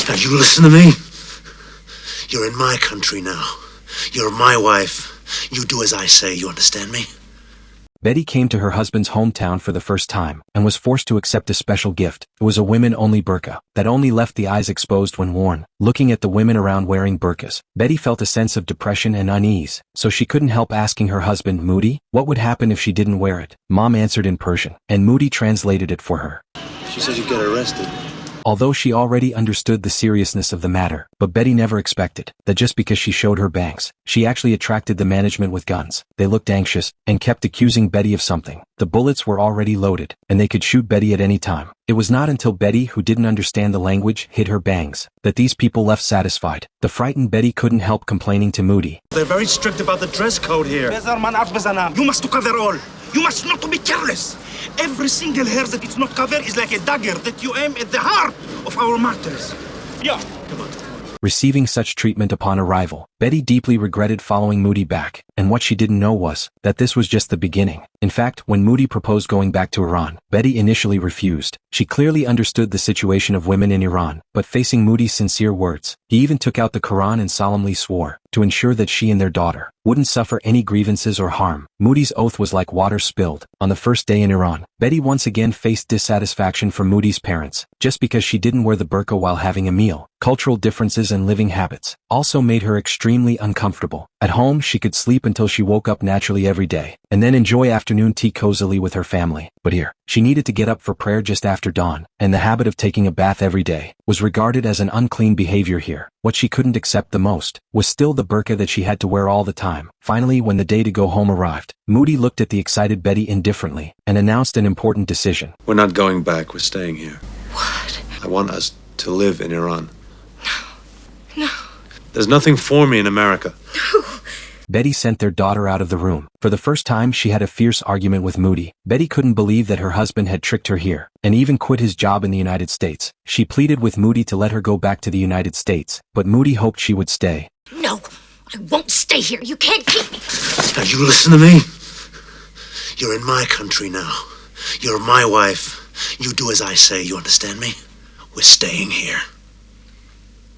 Now you listen to me. You're in my country now. You're my wife. You do as I say, you understand me? Betty came to her husband's hometown for the first time and was forced to accept a special gift. It was a women-only burqa that only left the eyes exposed when worn. Looking at the women around wearing burqas, Betty felt a sense of depression and unease, so she couldn't help asking her husband, Moody, what would happen if she didn't wear it. Mom answered in Persian, and Moody translated it for her. She said you'd get arrested. Although she already understood the seriousness of the matter, but Betty never expected that just because she showed her bangs, she actually attracted the management with guns. They looked anxious and kept accusing Betty of something. The bullets were already loaded, and they could shoot Betty at any time. It was not until Betty, who didn't understand the language, hid her bangs, that these people left satisfied. The frightened Betty couldn't help complaining to Moody. They're very strict about the dress code here. You must cover all. You must not be careless. Every single hair that is not covered is like a dagger that you aim at the heart of our martyrs. Yeah, come on. Receiving such treatment upon arrival, Betty deeply regretted following Moody back, and what she didn't know was that this was just the beginning. In fact, when Moody proposed going back to Iran, Betty initially refused. She clearly understood the situation of women in Iran, but facing Moody's sincere words, he even took out the Quran and solemnly swore to ensure that she and their daughter wouldn't suffer any grievances or harm. Moody's oath was like water spilled. On the first day in Iran, Betty once again faced dissatisfaction from Moody's parents, just because she didn't wear the burqa while having a meal. Cultural differences and living habits also made her extremely uncomfortable. At home, she could sleep until she woke up naturally every day, and then enjoy afternoon tea cozily with her family. But here, she needed to get up for prayer just after dawn, and the habit of taking a bath every day was regarded as an unclean behavior here. What she couldn't accept the most was still the burqa that she had to wear all the time. Finally, when the day to go home arrived, Moody looked at the excited Betty indifferently and announced an important decision. We're not going back. We're staying here. What? I want us to live in Iran. No. There's nothing for me in America. No. Betty sent their daughter out of the room. For the first time, she had a fierce argument with Moody. Betty couldn't believe that her husband had tricked her here, and even quit his job in the United States. She pleaded with Moody to let her go back to the United States, but Moody hoped she would stay. No, I won't stay here. You can't keep me. Now you listen to me. You're in my country now. You're my wife. You do as I say, you understand me? We're staying here.